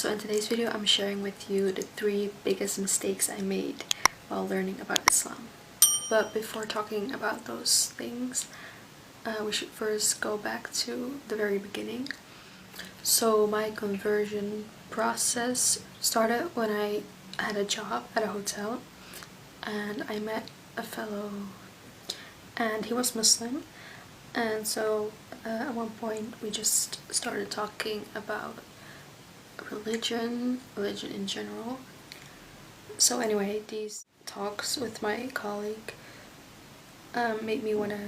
So in today's video, I'm sharing with you the 3 biggest mistakes I made while learning about Islam. But before talking about those things, we should first go back to the very beginning. So my conversion process started when I had a job at a hotel and I met a fellow, and he was Muslim, and so at one point we just started talking about religion in general. So anyway, these talks with my colleague made me want to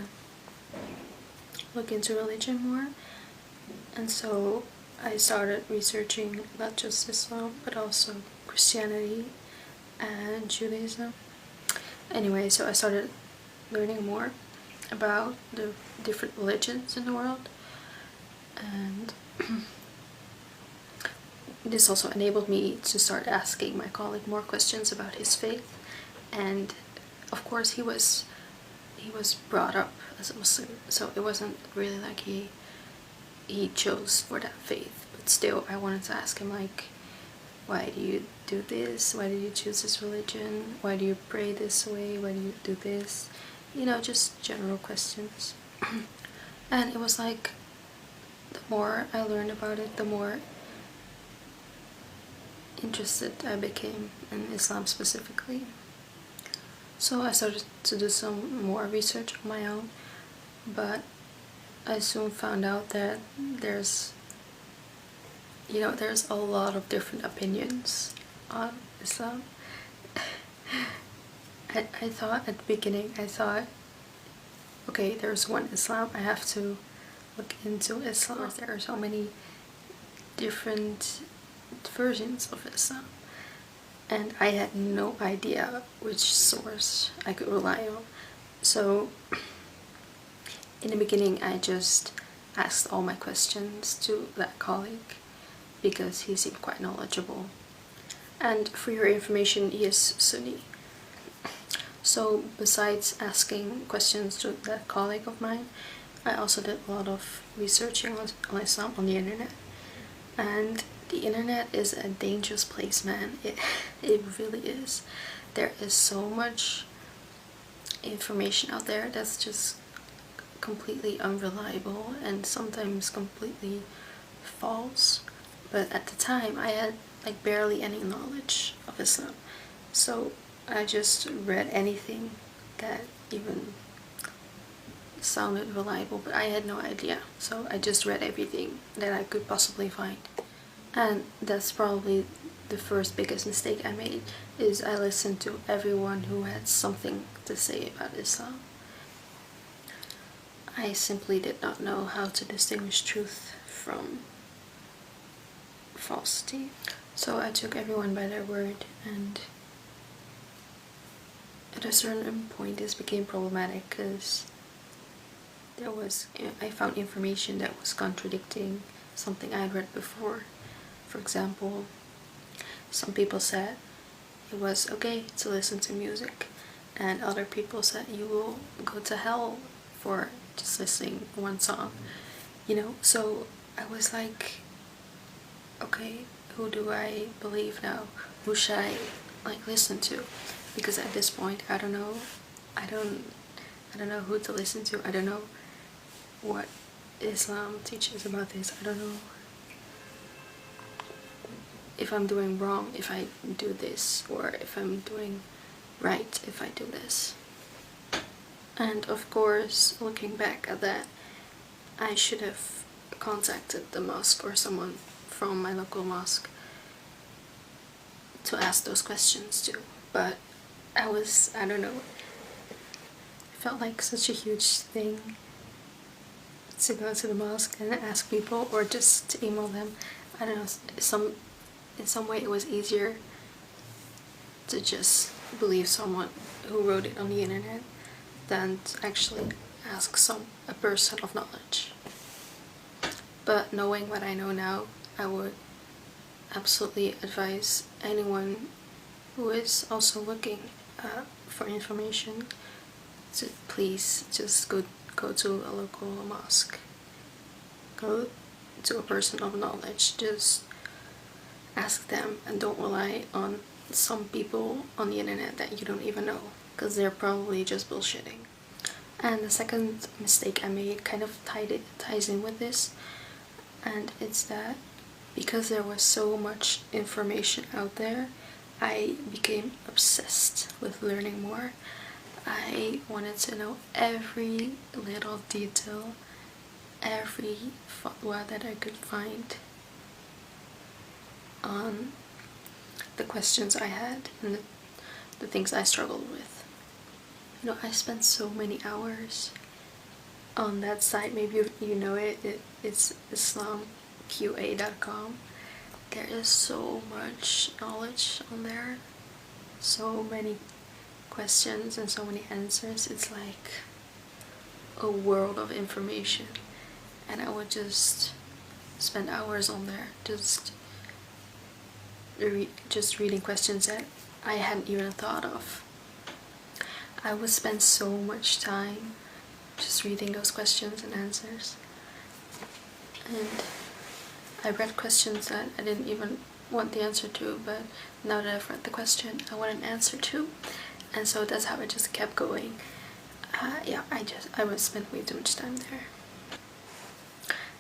look into religion more, and so I started researching not just Islam but also Christianity and Judaism. Anyway, so I started learning more about the different religions in the world, and this also enabled me to start asking my colleague more questions about his faith. And of course he was brought up as a Muslim, so it wasn't really like he chose for that faith, but still I wanted to ask him, like, why do you do this? Why did you choose this religion? Why do you pray this way? Why do you do this? You know, just general questions. And it was like, the more I learned about it, the more interested I became in Islam specifically. So I started to do some more research on my own, but I soon found out that there's a lot of different opinions on Islam. I thought at the beginning, okay, there's one Islam, I have to look into Islam. There are so many different versions of Islam, and I had no idea which source I could rely on. So in the beginning I just asked all my questions to that colleague because he seemed quite knowledgeable, and for your information, he is Sunni. So besides asking questions to that colleague of mine, I also did a lot of researching on Islam on the internet. And the internet is a dangerous place, man. It really is. There is so much information out there that's just completely unreliable and sometimes completely false. But at the time I had like barely any knowledge of Islam, so I just read anything that even sounded reliable, but I had no idea. So I just read everything that I could possibly find. And that's probably the first biggest mistake I made, is I listened to everyone who had something to say about Islam. I simply did not know how to distinguish truth from falsity. So I took everyone by their word, and at a certain point this became problematic because I found information that was contradicting something I had read before. For example, some people said it was okay to listen to music, and other people said you will go to hell for just listening one song, you know? So I was like, okay, who do I believe now? Who should I like listen to? Because at this point I don't know who to listen to. I don't know what Islam teaches about this. I don't know if I'm doing wrong if I do this, or if I'm doing right if I do this. And of course, looking back at that, I should have contacted the mosque or someone from my local mosque to ask those questions too. But I don't know, it felt like such a huge thing to go to the mosque and ask people, or just to email them. I don't know, in some way it was easier to just believe someone who wrote it on the internet than to actually ask a person of knowledge. But knowing what I know now, I would absolutely advise anyone who is also looking for information to please just go to a local mosque. Go to a person of knowledge. Just ask them, and don't rely on some people on the internet that you don't even know, because they're probably just bullshitting. And the second mistake I made kind of ties in with this, and it's that because there was so much information out there, I became obsessed with learning more. I wanted to know every little detail, every fatwa that I could find on the questions I had and the things I struggled with. You know, I spent so many hours on that site. Maybe you know it. It's islamqa.com. There is so much knowledge on there, so many questions and so many answers. It's like a world of information, and I would just spend hours on there just reading questions that I hadn't even thought of. I would spend so much time just reading those questions and answers, and I read questions that I didn't even want the answer to, but now that I've read the question, I want an answer to, and so that's how I just kept going. Yeah, I would spend way too much time there.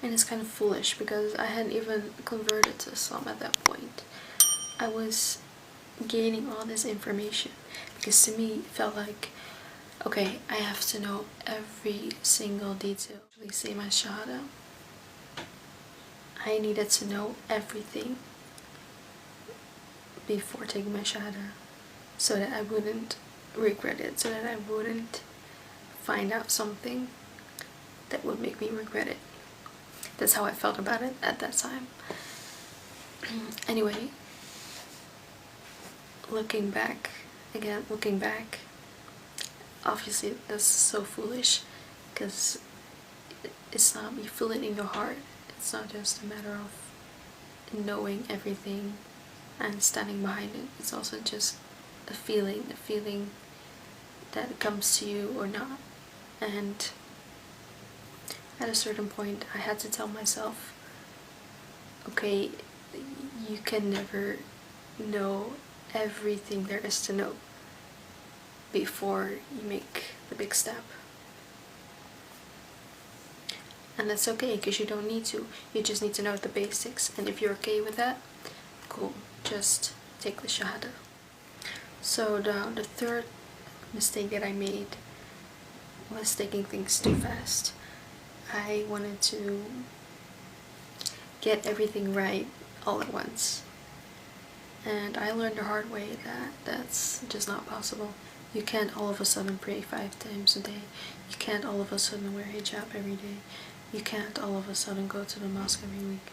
And it's kind of foolish because I hadn't even converted to Islam at that point. I was gaining all this information because to me it felt like, okay, I have to know every single detail. Actually say my shahada. I needed to know everything before taking my shahada so that I wouldn't regret it, so that I wouldn't find out something that would make me regret it. That's how I felt about it at that time. Anyway, looking back, obviously that's so foolish because Islam, you feel it in your heart. It's not just a matter of knowing everything and standing behind it. It's also just a feeling that it comes to you or not. And at a certain point I had to tell myself, okay, you can never know everything there is to know before you make the big step. And that's okay, because you don't need to. You just need to know the basics, and if you're okay with that, cool, just take the shahada. So the third mistake that I made was taking things too fast. I wanted to get everything right all at once, and I learned the hard way that that's just not possible. You can't all of a sudden pray 5 times a day. You can't all of a sudden wear hijab every day. You can't all of a sudden go to the mosque every week.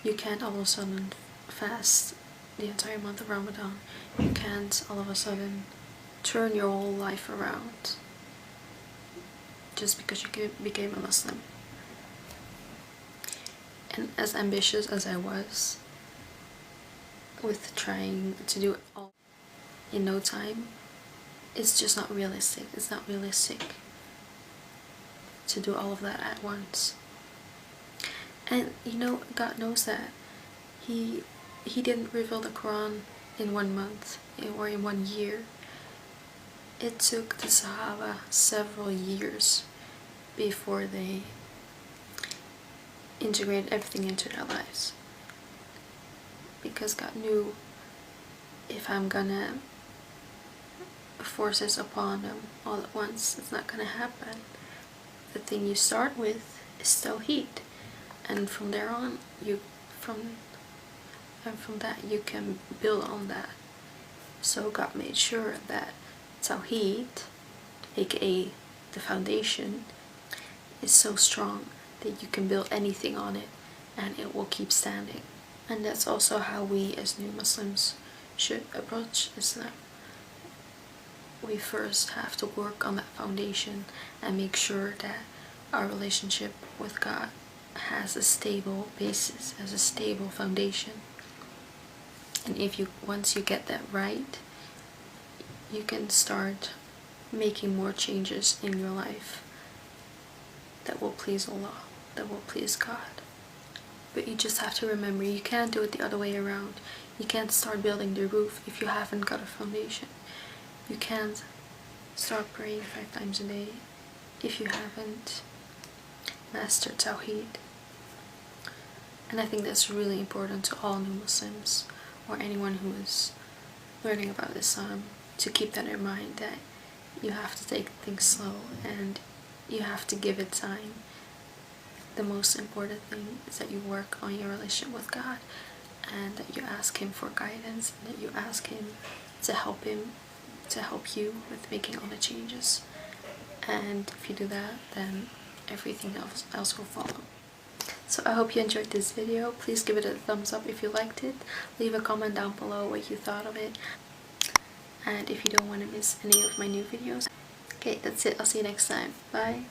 You can't all of a sudden fast the entire month of Ramadan. You can't all of a sudden turn your whole life around just because you became a Muslim. And as ambitious as I was with trying to do it all in no time, it's just not realistic. It's not realistic to do all of that at once. And you know, God knows that. He didn't reveal the Quran in 1 month or in 1 year. It took the Sahaba several years before they integrated everything into their lives. Because God knew, if I'm gonna force this upon them all at once, it's not gonna happen. The thing you start with is Tawheed, and from there on, from that you can build on that. So God made sure that Tawheed, aka the foundation, is so strong that you can build anything on it and it will keep standing. And that's also how we as new Muslims should approach Islam. We first have to work on that foundation and make sure that our relationship with God has a stable basis, has a stable foundation. And once you get that right, you can start making more changes in your life that will please Allah, that will please God. but you just have to remember you can't do it the other way around. You can't start building the roof if you haven't got a foundation. You can't start praying 5 times a day if you haven't mastered Tawheed. And I think that's really important to all new Muslims or anyone who is learning about Islam, to keep that in mind, that you have to take things slow and you have to give it time. The most important thing is that you work on your relationship with God, and that you ask Him for guidance, and that you ask Him to help you with making all the changes. And if you do that, then everything else will follow. So I hope you enjoyed this video. Please give it a thumbs up if you liked it. Leave a comment down below what you thought of it. And if you don't want to miss any of my new videos. Okay, that's it. I'll see you next time. Bye.